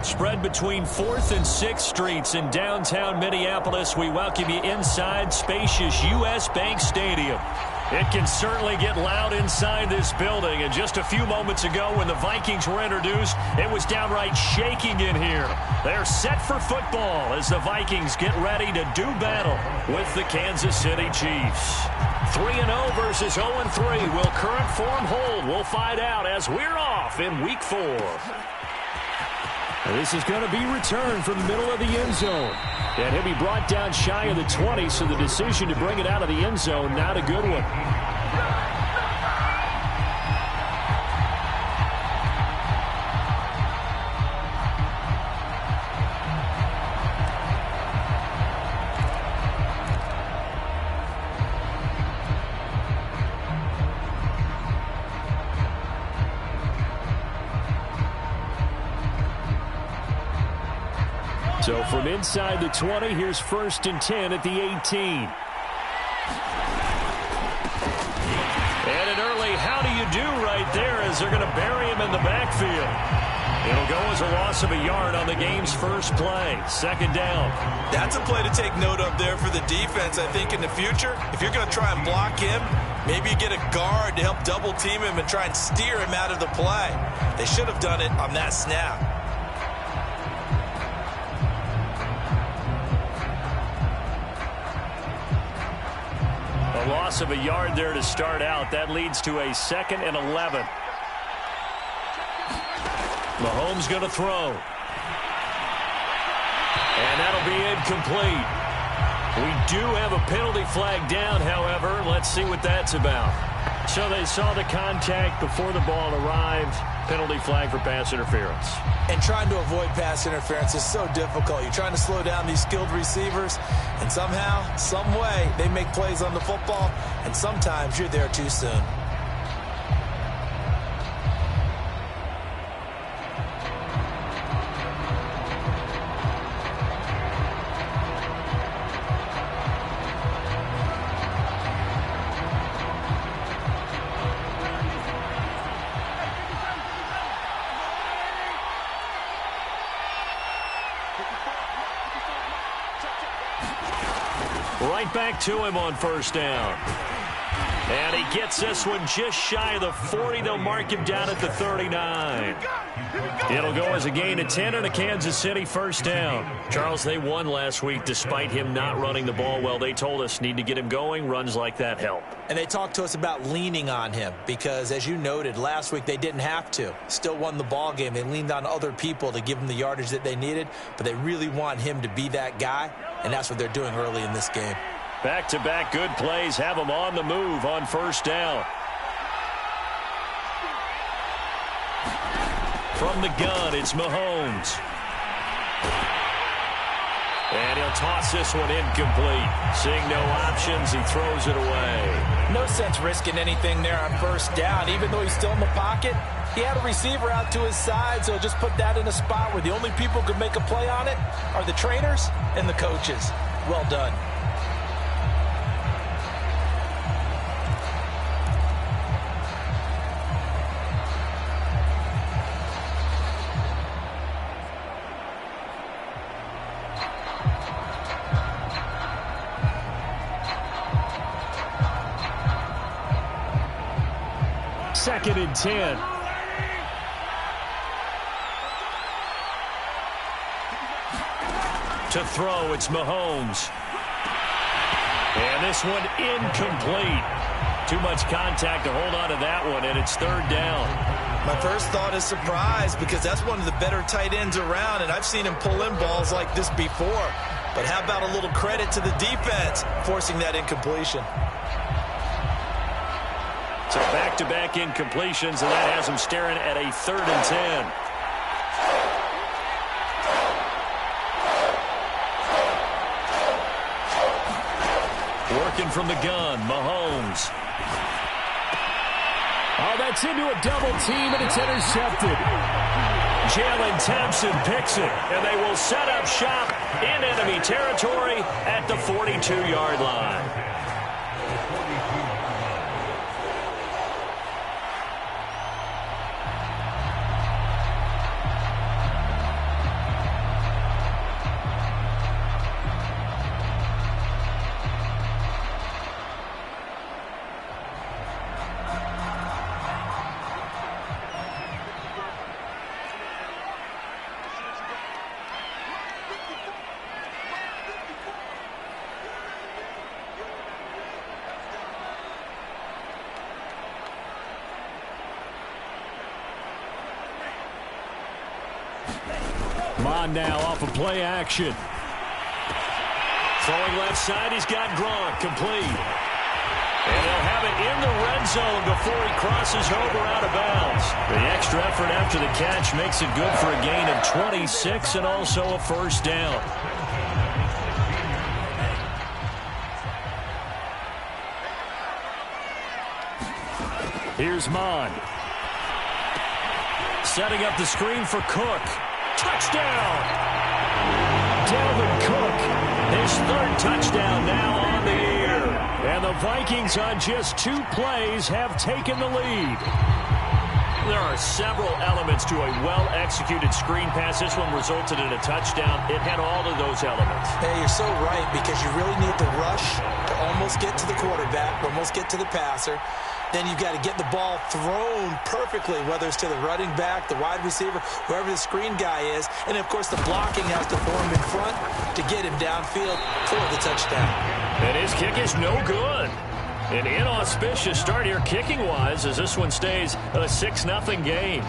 Spread between 4th and 6th Streets in downtown Minneapolis. We welcome you inside spacious U.S. Bank Stadium. It can certainly get loud inside this building. And just a few moments ago when the Vikings were introduced, it was downright shaking in here. They're set for football as the Vikings get ready to do battle with the Kansas City Chiefs. 3-0 versus 0-3. Will current form hold? We'll find out as we're off in Week 4. This is going to be returned from the middle of the end zone. And he'll be brought down shy of the 20, so the decision to bring it out of the end zone, not a good one. So from inside the 20, here's 1st and 10 at the 18. And an early how do you do right there as they're going to bury him in the backfield. It'll go as a loss of a yard on the game's first play. 2nd down. That's a play to take note of there for the defense, I think, in the future. If you're going to try and block him, maybe you get a guard to help double team him and try and steer him out of the play. They should have done it on that snap. A loss of a yard there to start out. That leads to a 2nd and 11. Mahomes going to throw. And that'll be incomplete. We do have a penalty flag down, however. Let's see what that's about. So they saw the contact before the ball arrived. Penalty flag for pass interference. And trying to avoid pass interference is so difficult. You're trying to slow down these skilled receivers, and somehow, some way, they make plays on the football, and sometimes you're there too soon. Right back to him on 1st down. And he gets this one just shy of the 40. They'll mark him down at the 39. It'll go as a gain of 10 and a Kansas City 1st down. Charles, they won last week despite him not running the ball well. They told us need to get him going. Runs like that help. And they talked to us about leaning on him because, as you noted, last week they didn't have to. Still won the ball game. They leaned on other people to give them the yardage that they needed, but they really want him to be that guy, and that's what they're doing early in this game. Back-to-back good plays have him on the move on 1st down. From the gun, it's Mahomes. And he'll toss this one incomplete. Seeing no options, he throws it away. No sense risking anything there on 1st down. Even though he's still in the pocket, he had a receiver out to his side, so he'll just put that in a spot where the only people who can make a play on it are the trainers and the coaches. Well done. Second and 10. To throw, it's Mahomes. And this one incomplete. Too much contact to hold on to that one, and it's 3rd down. My first thought is surprise because that's one of the better tight ends around, and I've seen him pull in balls like this before. But how about a little credit to the defense forcing that incompletion? So back-to-back incompletions, and that has him staring at a 3rd and 10. Working from the gun, Mahomes. Oh, that's into a double team, and it's intercepted. Jalen Thompson picks it, and they will set up shop in enemy territory at the 42-yard line. Mon now off of play action. Throwing left side, he's got Gronk, complete. And they'll have it in the red zone before he crosses over out of bounds. The extra effort after the catch makes it good for a gain of 26 and also a first down. Here's Mon. Setting up the screen for Cook. Touchdown! Dalvin Cook, his third touchdown now on the year. And the Vikings on just 2 plays have taken the lead. There are several elements to a well-executed screen pass. This one resulted in a touchdown. It had all of those elements. Hey, you're so right, because you really need the rush to almost get to the quarterback, almost get to the passer. Then you've got to get the ball thrown perfectly, whether it's to the running back, the wide receiver, whoever the screen guy is. And, of course, the blocking has to form in front to get him downfield for the touchdown. And his kick is no good. An inauspicious start here kicking-wise as this one stays a 6-0 game.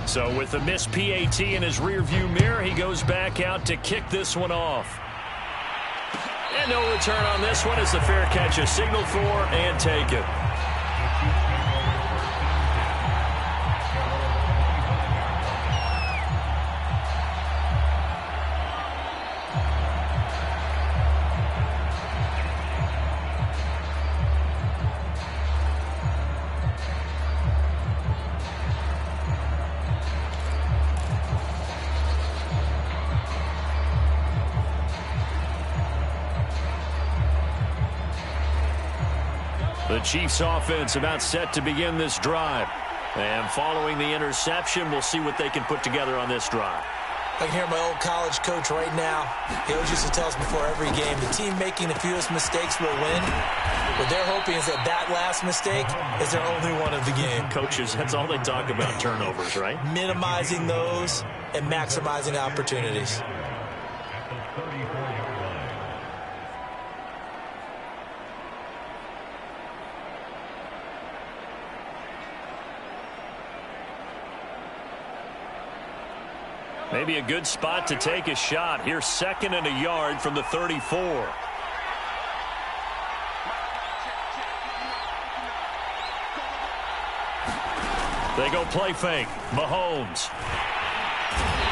So with the missed PAT in his rearview mirror, he goes back out to kick this one off. And no return on this one as the fair catch is signaled for and taken. The Chiefs offense about set to begin this drive. And following the interception, we'll see what they can put together on this drive. I can hear my old college coach right now. He always used to tell us before every game, the team making the fewest mistakes will win. What they're hoping is that that last mistake is their only one of the game. Coaches, that's all they talk about, turnovers, right? Minimizing those and maximizing opportunities. Maybe a good spot to take a shot. Here's 2nd and a yard from the 34. They go play fake. Mahomes.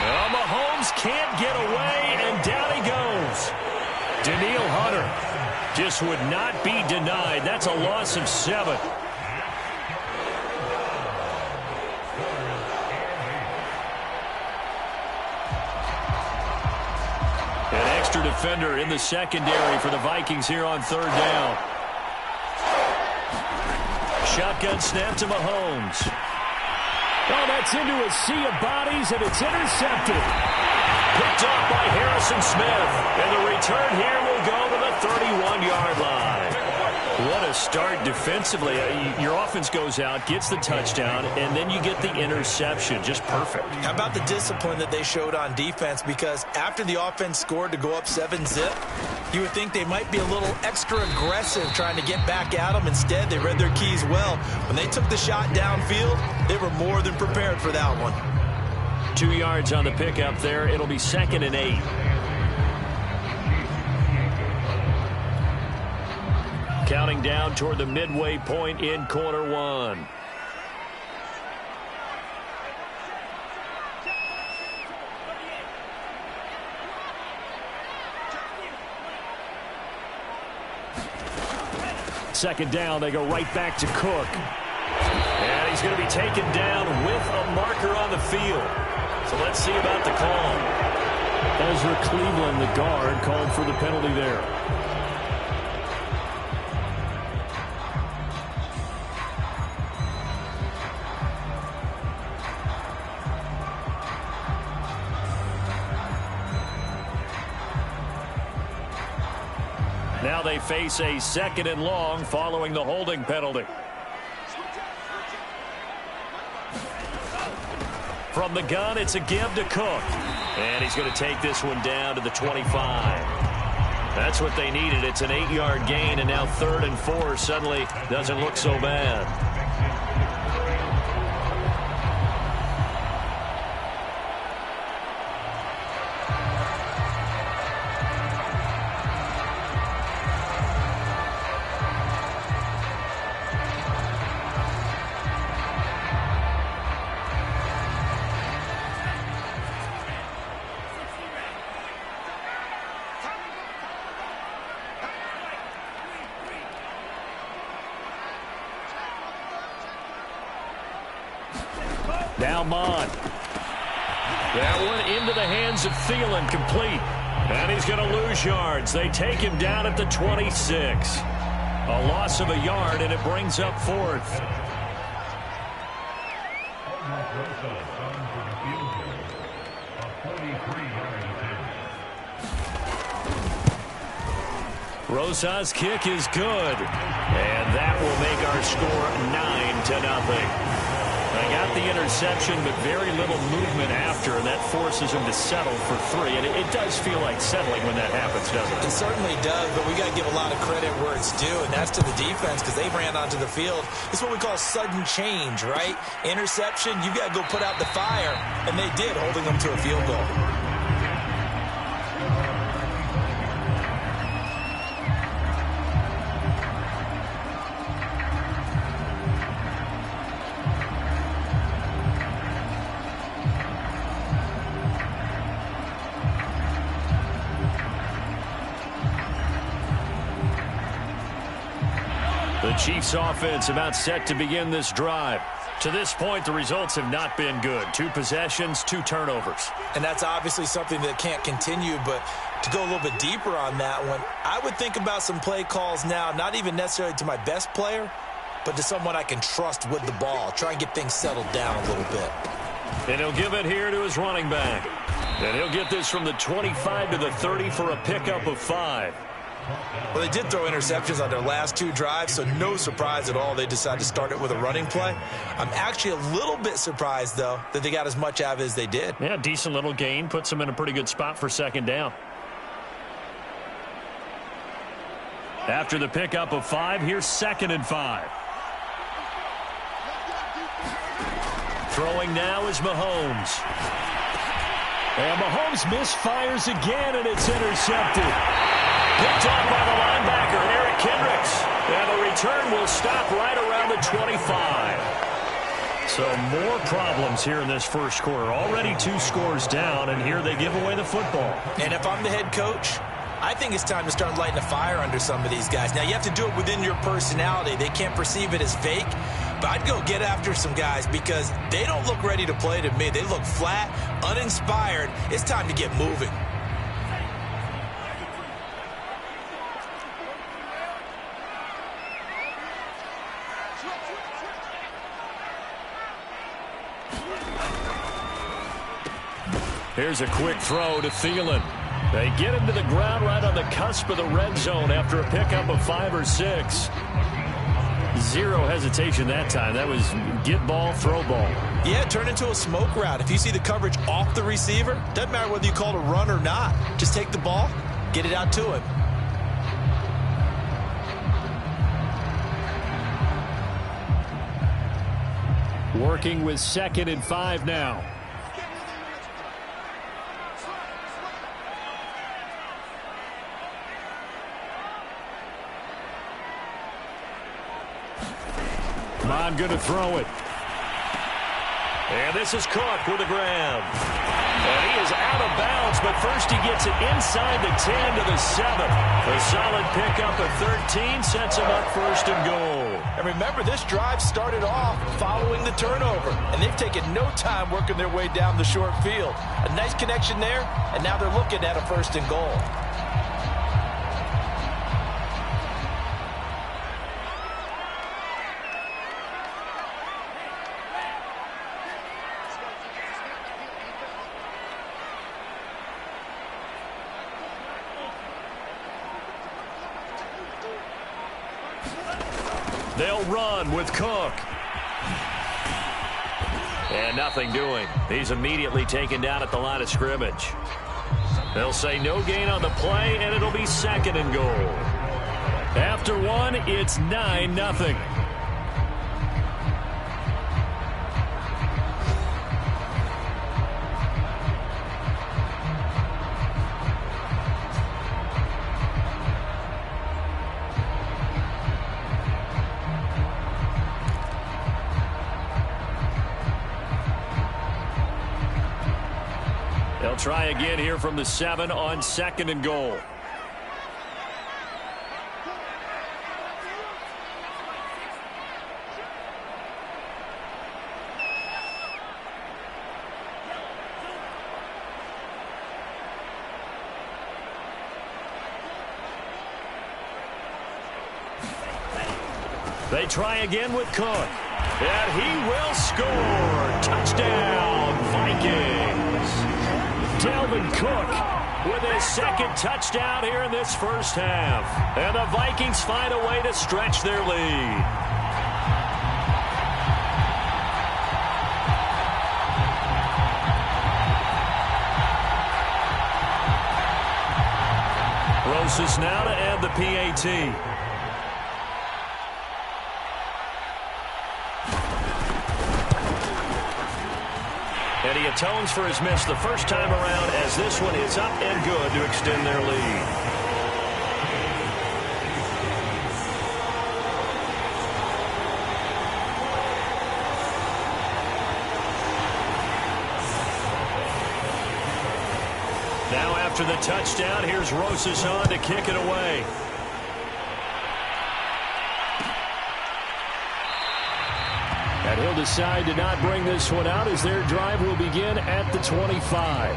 Oh, Mahomes can't get away, and down he goes. Danielle Hunter just would not be denied. That's a loss of 7. Defender in the secondary for the Vikings here on 3rd down. Shotgun snap to Mahomes. Oh, that's into a sea of bodies, and it's intercepted. Picked up by Harrison Smith. And the return here will go to the 31-yard line. What a start defensively. Your offense goes out, gets the touchdown, and then you get the interception. Just perfect. How about the discipline that they showed on defense? Because after the offense scored to go up 7-zip, you would think they might be a little extra aggressive trying to get back at them. Instead, they read their keys well. When they took the shot downfield, they were more than prepared for that one. 2 yards on the pickup there. It'll be 2nd and 8. Counting down toward the midway point in quarter 1. Second down, they go right back to Cook. And he's going to be taken down with a marker on the field. So let's see about the call. Ezra Cleveland, the guard, called for the penalty there. Now they face a 2nd and long following the holding penalty. From the gun, it's a give to Cook. And he's going to take this one down to the 25. That's what they needed. It's an 8-yard gain, and now 3rd and 4 suddenly doesn't look so bad. Now Mond. That one into the hands of Thielen, complete. And he's going to lose yards. They take him down at the 26. A loss of a yard, and it brings up fourth. Rosa's kick is good. And that will make our score 9-0. They got the interception, but very little movement after, and that forces them to settle for 3. And it does feel like settling when that happens, doesn't it? It certainly does, but we got to give a lot of credit where it's due, and that's to the defense because they ran onto the field. It's what we call sudden change, right? Interception, you got to go put out the fire, and they did, holding them to a field goal. The Chiefs offense about set to begin this drive. To this point, the results have not been good. 2 possessions, 2 turnovers. And that's obviously something that can't continue, but to go a little bit deeper on that one, I would think about some play calls now, not even necessarily to my best player, but to someone I can trust with the ball. Try and get things settled down a little bit. And he'll give it here to his running back. And he'll get this from the 25 to the 30 for a pickup of 5. Well, they did throw interceptions on their last 2 drives, so no surprise at all they decided to start it with a running play. I'm actually a little bit surprised, though, that they got as much out of it as they did. Yeah, decent little gain. Puts them in a pretty good spot for second down. After the pickup of 5, here's 2nd and 5. Throwing now is Mahomes. And Mahomes misfires again, and it's intercepted. Picked off by the linebacker, Eric Kendricks. And the return will stop right around the 25. So more problems here in this first quarter. Already 2 scores down, and here they give away the football. And if I'm the head coach, I think it's time to start lighting a fire under some of these guys. Now, you have to do it within your personality. They can't perceive it as fake. But I'd go get after some guys because they don't look ready to play to me. They look flat, uninspired. It's time to get moving. Here's a quick throw to Thielen. They get him to the ground right on the cusp of the red zone after a pickup of 5 or 6. Zero hesitation that time. That was get ball, throw ball. Yeah, turn into a smoke route. If you see the coverage off the receiver, doesn't matter whether you call it a run or not. Just take the ball, get it out to him. Working with 2nd and 5 now. Mond going to throw it. And this is Cook with the grab. And he is out of bounds, but first he gets it inside the 10 to the 7. A solid pickup of 13 sets him up 1st and goal. And remember, this drive started off following the turnover, and they've taken no time working their way down the short field. A nice connection there, and now they're looking at a 1st and goal. They'll run with Cook. And nothing doing. He's immediately taken down at the line of scrimmage. They'll say no gain on the play, and it'll be 2nd and goal. After 1, it's 9-0. They'll try again here from the 7 on 2nd and goal. They try again with Cook. And he will score. Touchdown, Vikings. Dalvin Cook with his second touchdown here in this first half. And the Vikings find a way to stretch their lead. Roses now to add the PAT. And he atones for his miss the first time around as this one is up and good to extend their lead. Now after the touchdown, here's Roses on to kick it away. And he'll decide to not bring this one out as their drive will begin at the 25.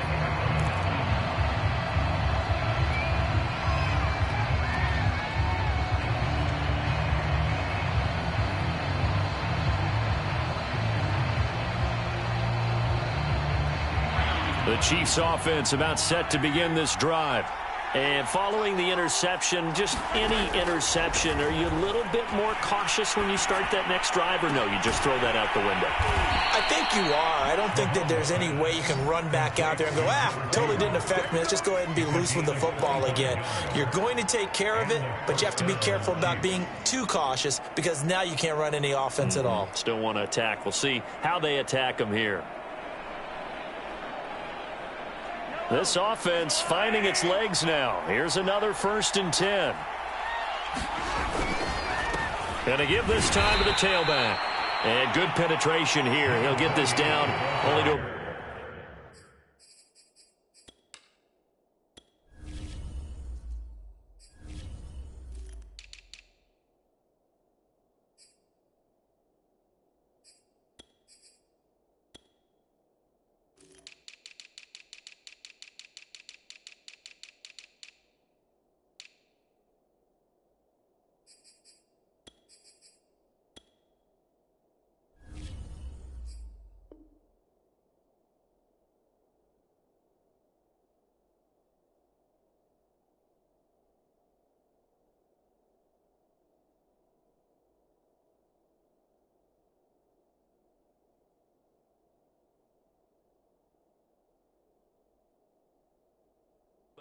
The Chiefs offense about set to begin this drive. And following the interception, just any interception, are you a little bit more cautious when you start that next drive, or no, you just throw that out the window? I think you are. I don't think that there's any way you can run back out there and go, totally didn't affect me. Let's just go ahead and be loose with the football again. You're going to take care of it, but you have to be careful about being too cautious because now you can't run any offense at all. Still want to attack. We'll see how they attack them here. This offense finding its legs now. Here's another 1st and 10. Gonna give this time to the tailback. And good penetration here. He'll get this down only to...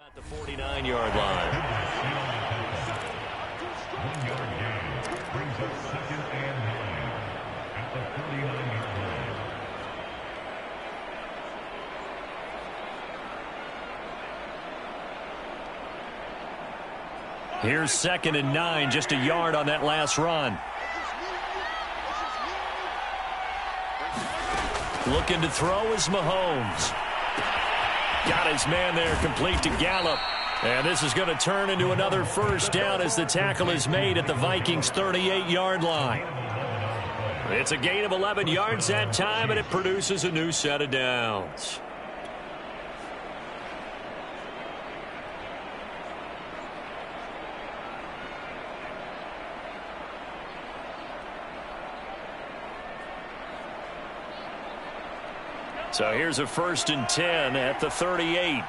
At the 49-yard line. Brings us 2nd and 9 at the 49-yard line. Here's 2nd and 9, just a yard on that last run. Looking to throw is Mahomes. Got his man there, complete to Gallup. And this is going to turn into another 1st down as the tackle is made at the Vikings' 38-yard line. It's a gain of 11 yards that time, and it produces a new set of downs. So here's a 1st and 10 at the 38.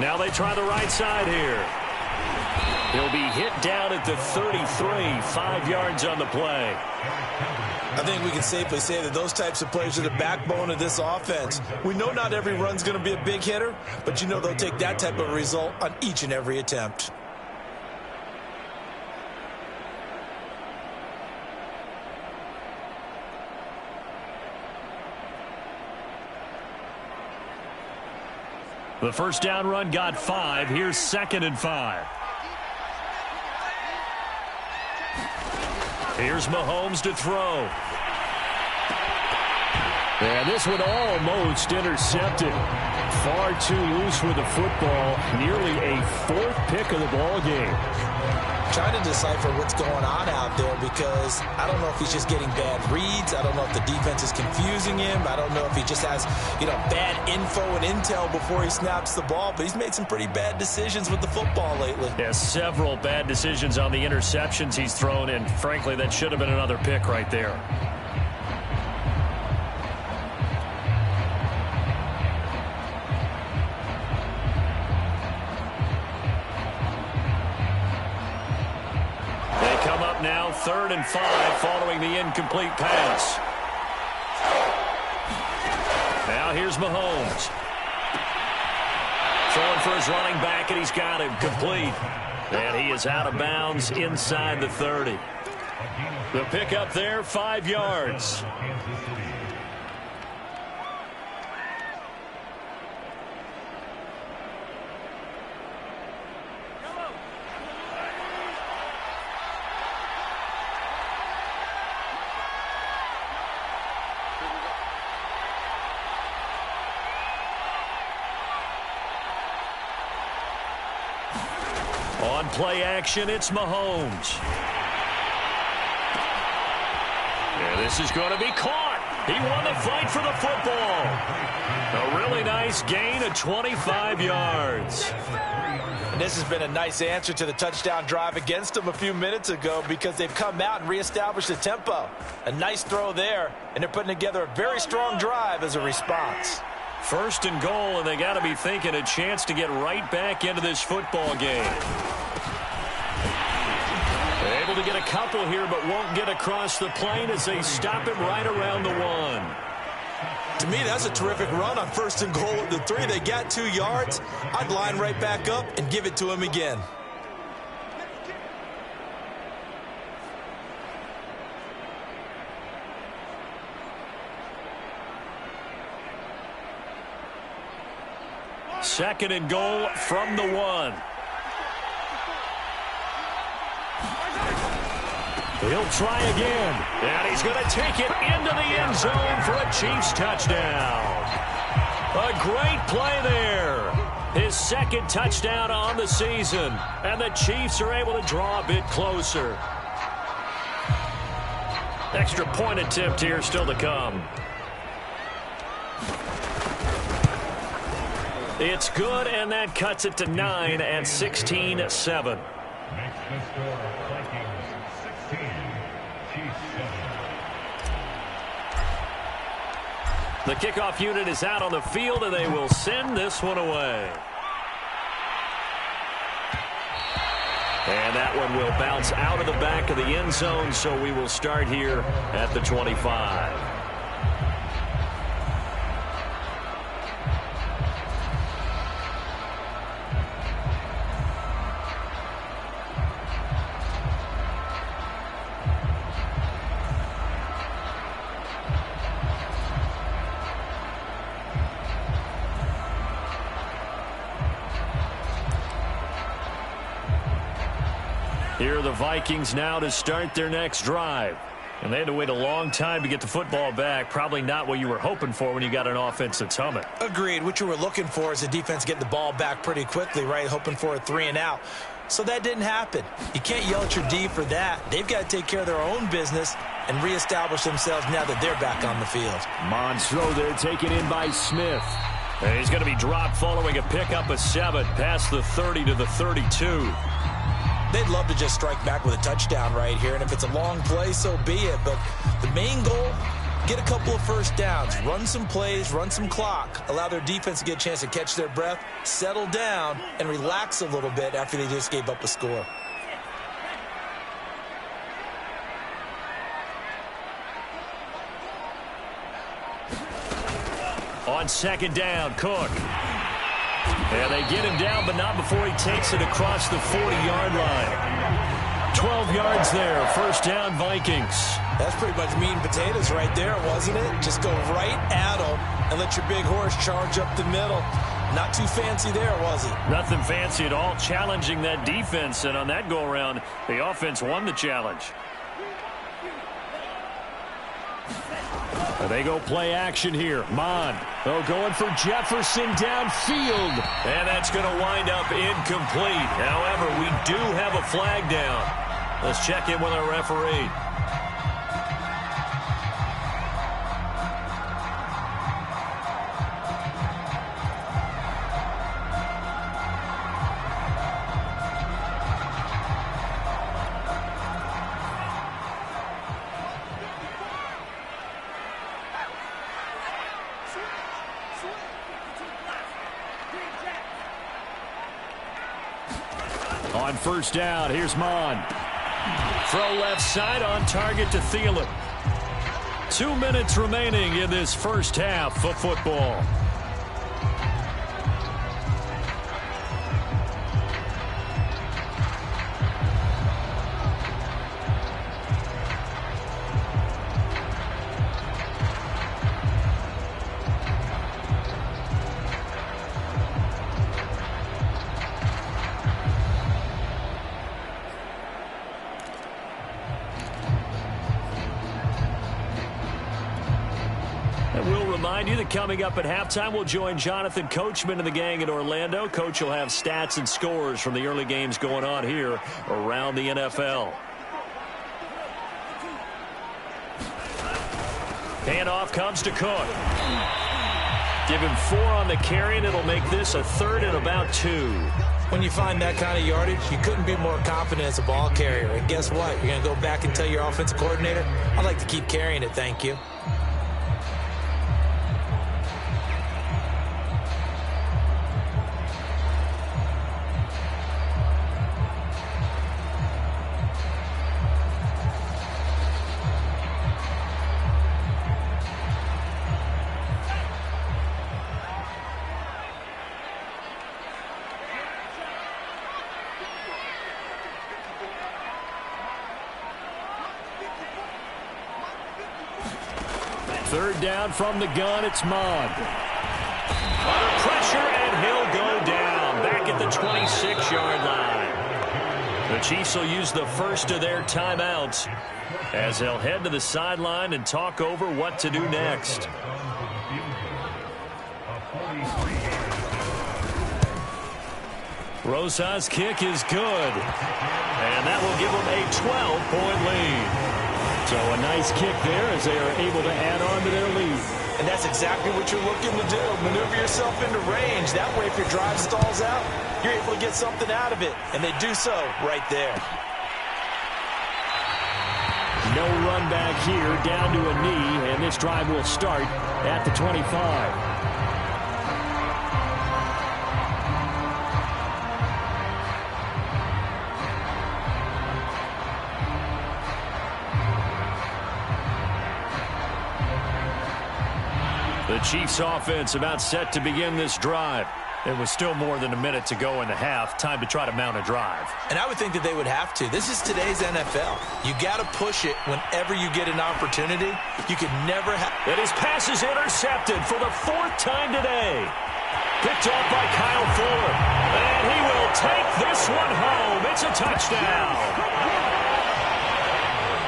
Now they try the right side here. He'll be hit down at the 33, 5 yards on the play. I think we can safely say that those types of plays are the backbone of this offense. We know not every run's going to be a big hitter, but you know they'll take that type of result on each and every attempt. The 1st down run got 5. Here's 2nd and 5. Here's Mahomes to throw. And this one almost intercepted. Far too loose with the football. Nearly a 4th pick of the ball game. trying to decipher what's going on out there because I don't know if he's just getting bad reads. I don't know if the defense is confusing him. I don't know if he just has, bad info and intel before he snaps the ball. But he's made some pretty bad decisions with the football lately. Yeah, several bad decisions on the interceptions he's thrown, and frankly, that should have been another pick right there. Now 3rd and 5 following the incomplete pass. Now here's Mahomes. Throwing for his running back, and he's got him complete. And he is out of bounds inside the 30. The pickup there, 5 yards. On play action, it's Mahomes. And this is going to be caught. He won the fight for the football. A really nice gain of 25 yards. And this has been a nice answer to the touchdown drive against them a few minutes ago because they've come out and reestablished the tempo. A nice throw there, and they're putting together a very strong drive as a response. 1st and goal, and they got to be thinking a chance to get right back into this football game. Able to get a couple here, but won't get across the plane as they stop him right around the 1. To me, that's a terrific run on 1st and goal at the 3. They got 2 yards. I'd line right back up and give it to him again. Second and goal from the 1. He'll try again. And he's going to take it into the end zone for a Chiefs touchdown. A great play there. His 2nd touchdown on the season. And the Chiefs are able to draw a bit closer. Extra point attempt here still to come. It's good, and that cuts it to 9 at 16-7. Makes the score Vikings 16, Chiefs 7. The kickoff unit is out on the field, and they will send this one away. And that one will bounce out of the back of the end zone, so we will start here at the 25. Here are the Vikings now to start their next drive. And they had to wait a long time to get the football back. Probably not what you were hoping for when you got an offense that's humming. Agreed. What you were looking for is the defense getting the ball back pretty quickly, right? Hoping for a 3 and out. So that didn't happen. You can't yell at your D for that. They've got to take care of their own business and reestablish themselves now that they're back on the field. Monstro there taken in by Smith. And he's going to be dropped following a pickup of 7 past the 30 to the 32. They'd love to just strike back with a touchdown right here, and if it's a long play, so be it. But the main goal, get a couple of first downs, run some plays, run some clock, allow their defense to get a chance to catch their breath, settle down, and relax a little bit after they just gave up a score. On 2nd down, Cook. And they get him down, but not before he takes it across the 40-yard line. 12 yards there, 1st down, Vikings. That's pretty much meat and potatoes right there, wasn't it? Just go right at them and let your big horse charge up the middle. Not too fancy there, was it? Nothing fancy at all, challenging that defense. And on that go-around, the offense won the challenge. And they go play action here. Mon. Oh, going for Jefferson downfield. And that's going to wind up incomplete. However, we do have a flag down. Let's check in with our referee. On first down, here's Mon. Throw left side on target to Thielen. 2 minutes remaining in this first half of football. Remind you that coming up at halftime, we'll join Jonathan Coachman and the gang in Orlando. Coach will have stats and scores from the early games going on here around the NFL. Handoff comes to Cook. Give him 4 on the carry, and it'll make this a 3rd and about 2. When you find that kind of yardage, you couldn't be more confident as a ball carrier. And guess what? You're going to go back and tell your offensive coordinator, I'd like to keep carrying it, thank you. Third down from the gun, it's Mon. Under pressure, and he'll go down. Back at the 26-yard line. The Chiefs will use the first of their timeouts as they'll head to the sideline and talk over what to do next. Rosas' kick is good. And that will give them a 12-point lead. So a nice kick there as they are able to add on to their lead. And that's exactly what you're looking to do. Maneuver yourself into range. That way, if your drive stalls out, you're able to get something out of it. And they do so right there. No run back here, down to a knee, and this drive will start at the 25. The Chiefs offense about set to begin this drive. It was still more than a minute to go in the half. Time to try to mount a drive. And I would think that they would have to. This is today's NFL. You got to push it whenever you get an opportunity. You could never have. And his pass is intercepted for the 4th time today. Picked off by Kyle Fuller. And he will take this one home. It's a touchdown.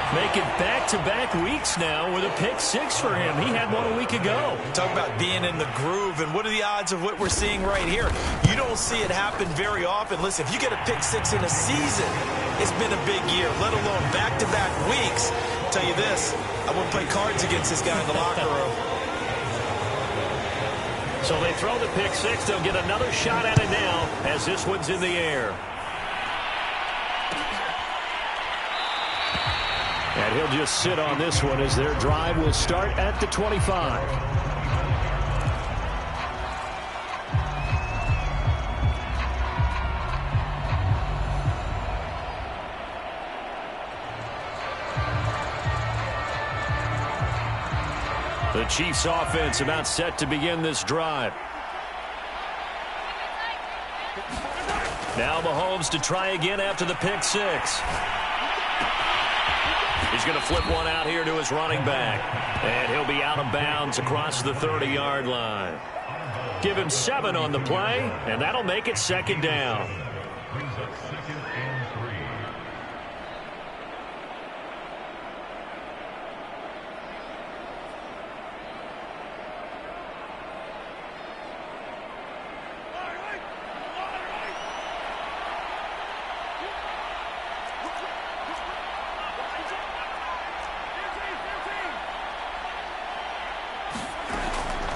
Making back-to-back weeks now with a pick 6 for him. He had one a week ago. Talk about being in the groove, and what are the odds of what we're seeing right here? You don't see it happen very often. Listen, if you get a pick 6 in a season, it's been a big year, let alone back-to-back weeks. I'll tell you this, I wouldn't play cards against this guy in the locker room. So they throw the pick 6. They'll get another shot at it now as this one's in the air. And he'll just sit on this one as their drive will start at the 25. The Chiefs offense about set to begin this drive. Now Mahomes to try again after the pick 6. He's going to flip one out here to his running back. And he'll be out of bounds across the 30-yard line. Give him 7 on the play, and that'll make it 2nd down. Brings up 2nd and 3.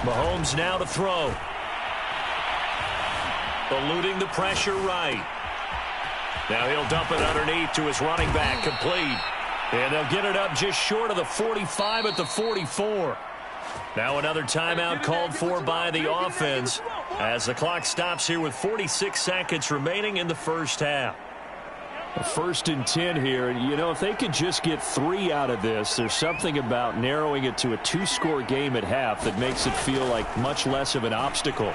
Mahomes now to throw. Eluding the pressure right. Now he'll dump it underneath to his running back, complete. And they'll get it up just short of the 45 at the 44. Now another timeout called for by the offense as the clock stops here with 46 seconds remaining in the first half. 1st and 10 here. You know, if they could just get 3 out of this, there's something about narrowing it to a 2-score game at half that makes it feel like much less of an obstacle.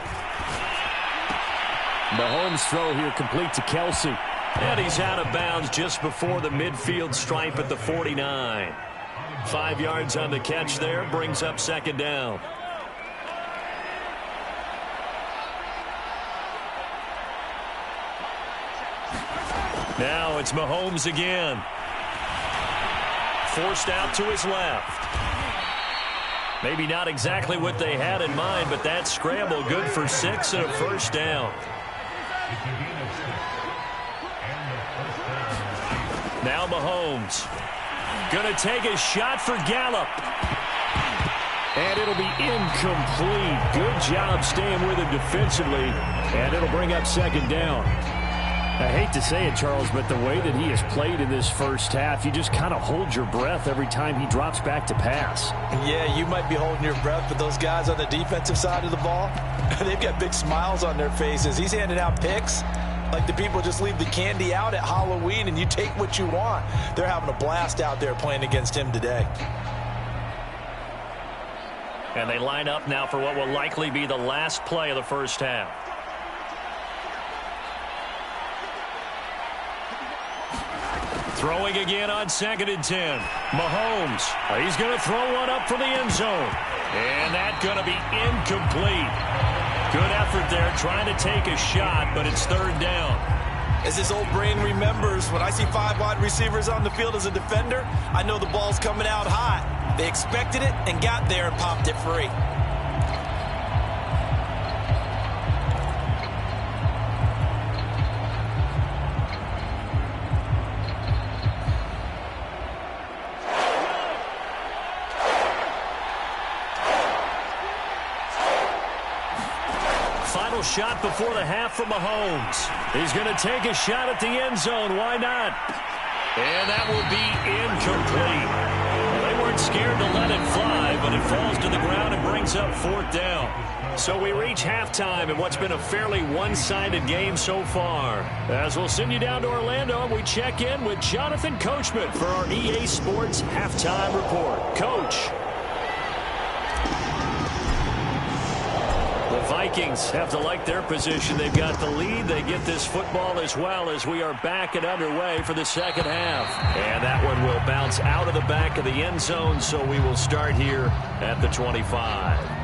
Mahomes' throw here complete to Kelsey. And he's out of bounds just before the midfield stripe at the 49. 5 yards on the catch there, brings up 2nd down. Now it's Mahomes again. Forced out to his left. Maybe not exactly what they had in mind, but that scramble good for 6 and a 1st down. Now Mahomes. Going to take a shot for Gallup. And it'll be incomplete. Good job staying with him defensively. And it'll bring up 2nd down. I hate to say it, Charles, but the way that he has played in this first half, you just kind of hold your breath every time he drops back to pass. Yeah, you might be holding your breath, but those guys on the defensive side of the ball, they've got big smiles on their faces. He's handing out picks like the people just leave the candy out at Halloween and you take what you want. They're having a blast out there playing against him today. And they line up now for what will likely be the last play of the first half. Throwing again on 2nd and 10. Mahomes. He's going to throw one up for the end zone. And that's going to be incomplete. Good effort there trying to take a shot, but it's 3rd down. As his old brain remembers, when I see 5 wide receivers on the field as a defender, I know the ball's coming out hot. They expected it and got there and popped it free. Shot before the half from Mahomes. He's going to take a shot at the end zone. Why not? And that will be incomplete. Well, they weren't scared to let it fly, but it falls to the ground and brings up 4th down. So we reach halftime in what's been a fairly one-sided game so far. As we'll send you down to Orlando, and we check in with Jonathan Coachman for our EA Sports Halftime Report. Coach. The Vikings have to like their position. They've got the lead. They get this football as well as we are back and underway for the second half. And that one will bounce out of the back of the end zone, so we will start here at the 25.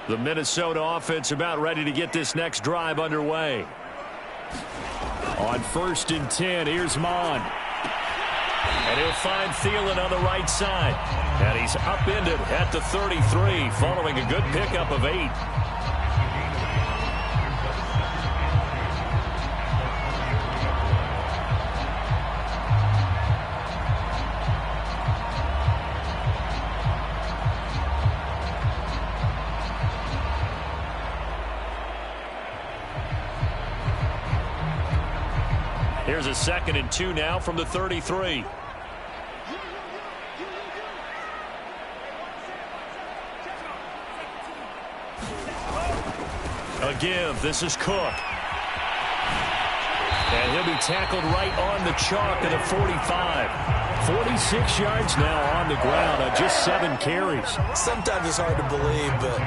The Minnesota offense about ready to get this next drive underway. On 1st and 10, here's Mon. And he'll find Thielen on the right side. And he's upended at the 33 following a good pickup of 8. Here's a 2nd and 2 now from the 33. A give. This is Cook. And he'll be tackled right on the chalk of the 45. 46 yards now on the ground on just 7 carries. Sometimes it's hard to believe, but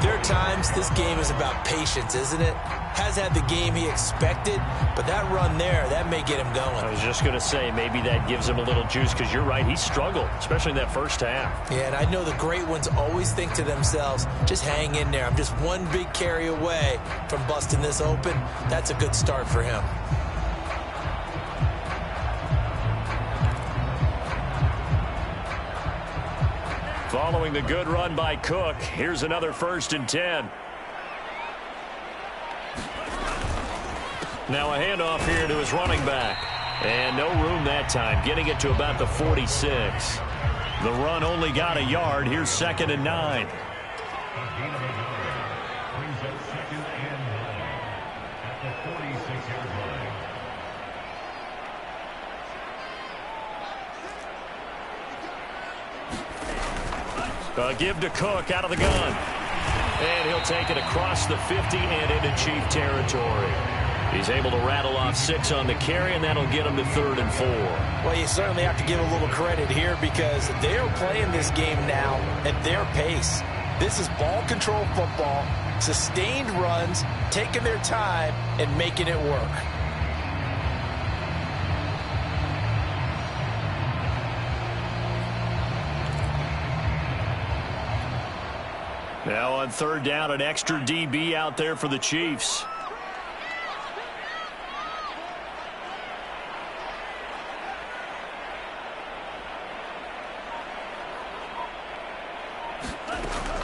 there are times this game is about patience, isn't it? Has had the game he expected, but that run there, that may get him going. I was just going to say, maybe that gives him a little juice, because you're right, he struggled, especially in that first half. Yeah, and I know the great ones always think to themselves, just hang in there. I'm just one big carry away from busting this open. That's a good start for him. Following the good run by Cook, here's another 1st and 10. Now a handoff here to his running back. And no room that time, getting it to about the 46. The run only got a yard. Here's 2nd and 9. Give to Cook out of the gun. And he'll take it across the 50 and into Chief territory. He's able to rattle off 6 on the carry, and that'll get him to 3rd and 4. Well, you certainly have to give a little credit here because they're playing this game now at their pace. This is ball control football, sustained runs, taking their time, and making it work. Now on 3rd down, an extra DB out there for the Chiefs.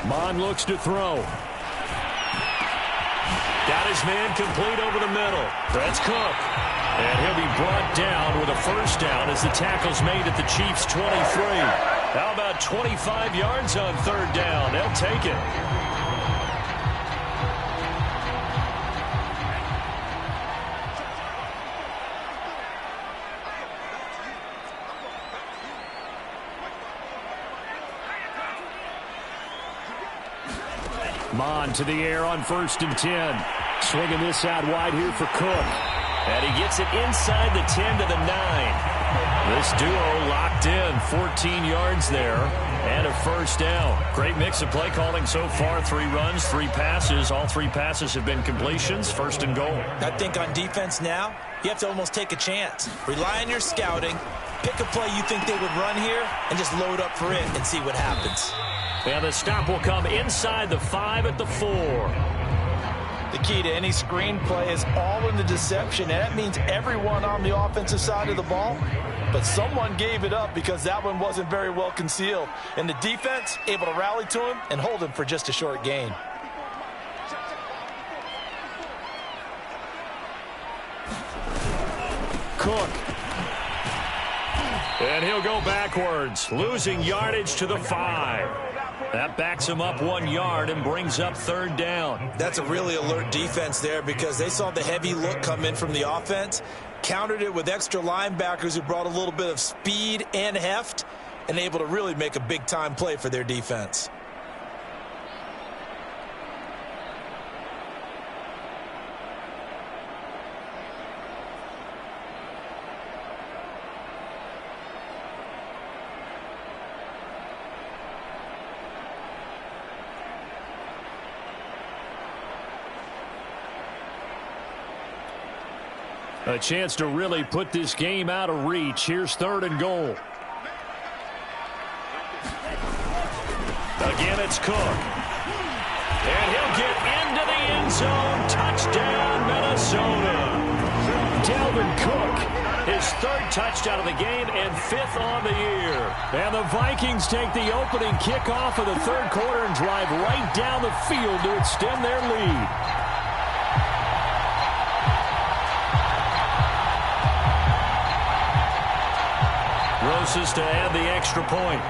Mon looks to throw. Got his man complete over the middle. That's Cook. And he'll be brought down with a 1st down as the tackle's made at the Chiefs' 23. How about 25 yards on 3rd down? They'll take it. Mon to the air on 1st and 10. Swinging this out wide here for Cook. And he gets it inside the 10 to the 9. This duo locked in, 14 yards there, and a 1st down. Great mix of play calling so far. 3 runs, 3 passes. All 3 passes have been completions. 1st and goal. I think on defense now, you have to almost take a chance. Rely on your scouting. Pick a play you think they would run here, and just load up for it and see what happens. And the stop will come inside the 5 at the 4. The key to any screenplay is all in the deception, and that means everyone on the offensive side of the ball. But someone gave it up because that one wasn't very well concealed. And the defense able to rally to him and hold him for just a short gain. Cook. And he'll go backwards, losing yardage to the 5. That backs him up 1 yard and brings up 3rd down. That's a really alert defense there because they saw the heavy look come in from the offense, countered it with extra linebackers who brought a little bit of speed and heft, and able to really make a big-time play for their defense. A chance to really put this game out of reach. Here's 3rd and goal. Again, it's Cook. And he'll get into the end zone. Touchdown, Minnesota. Dalvin Cook, his 3rd touchdown of the game and 5th on the year. And the Vikings take the opening kickoff of the 3rd quarter and drive right down the field to extend their lead. Rosas to add the extra point.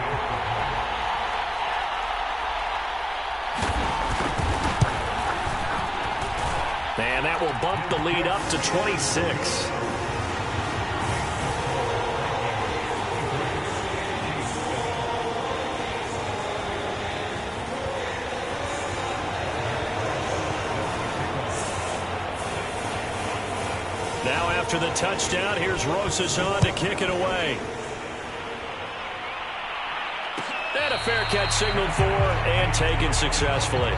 And that will bump the lead up to 26. Now after the touchdown, here's Rosas on to kick it away. And a fair catch signaled for and taken successfully.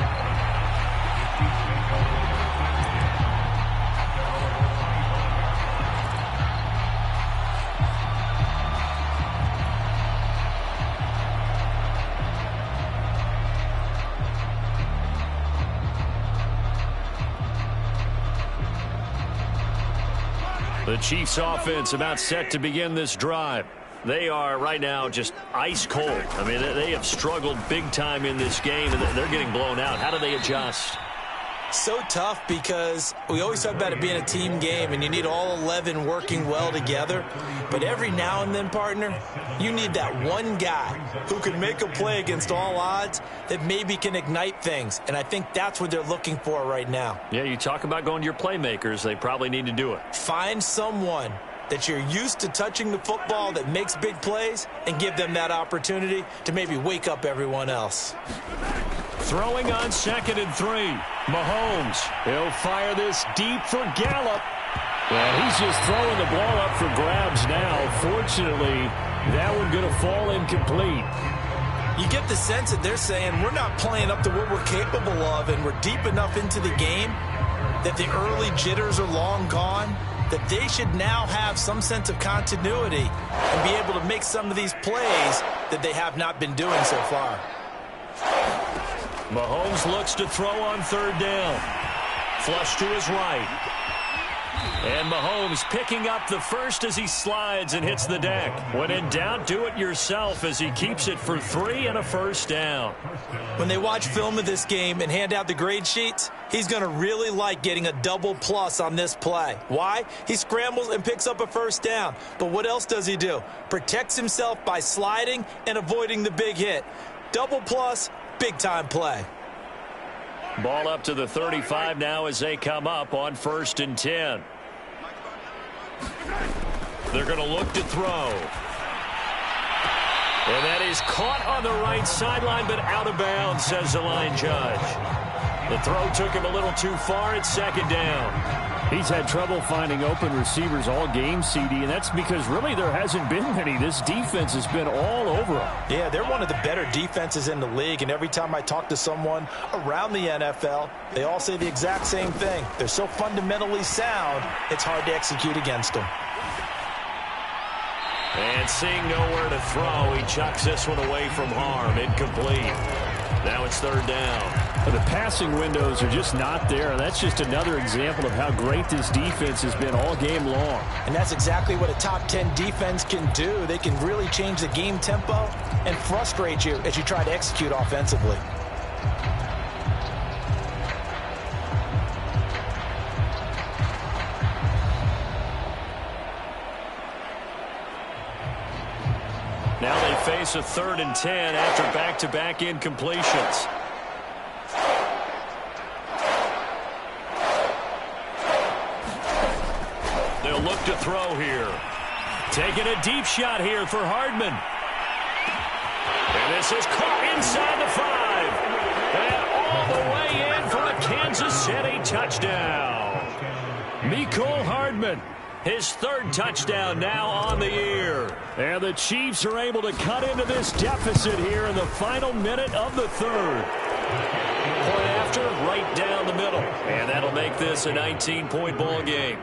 The Chiefs offense about set to begin this drive. They are right now just ice cold. I mean, they have struggled big time in this game, and they're getting blown out. How do they adjust? So tough because we always talk about it being a team game and you need all 11 working well together. But every now and then, partner, you need that one guy who can make a play against all odds that maybe can ignite things. And I think that's what they're looking for right now. Yeah, you talk about going to your playmakers. They probably need to do it. Find someone that you're used to touching the football that makes big plays and give them that opportunity to maybe wake up everyone else. Throwing on 2nd and 3. Mahomes. He'll fire this deep for Gallup. Well, he's just throwing the ball up for grabs now. Fortunately, that one going to fall incomplete. You get the sense that they're saying we're not playing up to what we're capable of, and we're deep enough into the game that the early jitters are long gone, that they should now have some sense of continuity and be able to make some of these plays that they have not been doing so far. Mahomes looks to throw on 3rd down. Flush to his right. And Mahomes picking up the first as he slides and hits the deck. When in doubt, do it yourself as he keeps it for 3 and a 1st down. When they watch film of this game and hand out the grade sheets, he's going to really like getting a double plus on this play. Why? He scrambles and picks up a 1st down. But what else does he do? Protects himself by sliding and avoiding the big hit. Double plus, big-time play. Ball up to the 35 now as they come up on 1st and 10. They're going to look to throw. And that is caught on the right sideline, but out of bounds, says the line judge. The throw took him a little too far. It's 2nd down. He's had trouble finding open receivers all game, CD, and that's because really there hasn't been many. This defense has been all over him. Yeah, they're one of the better defenses in the league, and every time I talk to someone around the NFL, they all say the exact same thing. They're so fundamentally sound, it's hard to execute against them. And seeing nowhere to throw, he chucks this one away from harm. Incomplete. Now it's 3rd down. The passing windows are just not there. That's just another example of how great this defense has been all game long. And that's exactly what a top 10 defense can do. They can really change the game tempo and frustrate you as you try to execute offensively. Now they face a 3rd and 10 after back-to-back incompletions. They'll look to throw here. Taking a deep shot here for Hardman. And this is caught inside the 5. And all the way in for a Kansas City touchdown. Mecole Hardman. His 3rd touchdown now on the year. And the Chiefs are able to cut into this deficit here in the final minute of the 3rd. Point after, right down the middle. And that'll make this a 19-point ball game.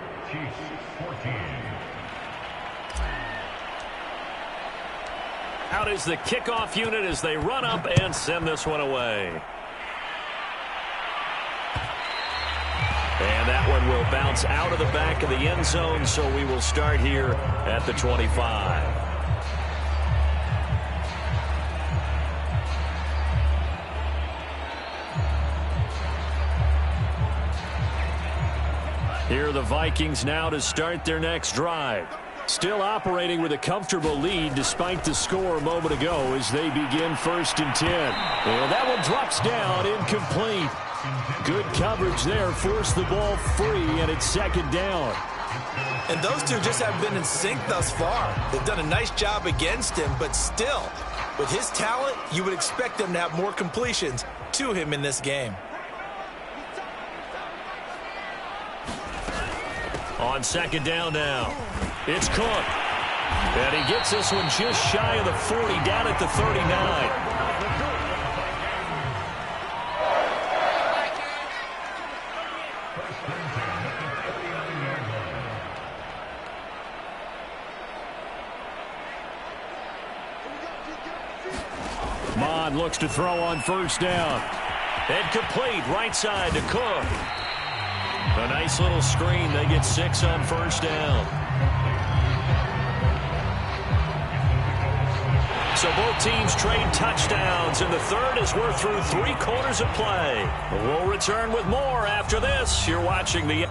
Out is the kickoff unit as they run up and send this one away. And that one will bounce out of the back of the end zone, so we will start here at the 25. Here are the Vikings now to start their next drive. Still operating with a comfortable lead despite the score a moment ago as they begin 1st and 10. Well, that one drops down, incomplete. Good coverage there, forced the ball free, and it's 2nd down. And those two just haven't been in sync thus far. They've done a nice job against him, but still, with his talent, you would expect them to have more completions to him in this game. On 2nd down now, it's Cook. And he gets this one just shy of the 40, down at the 39. Mon looks to throw on 1st down. And complete, right side to Cook. A nice little screen. They get 6 on 1st down. So both teams trade touchdowns, and the third as we're through 3 quarters of play. We'll return with more after this. You're watching the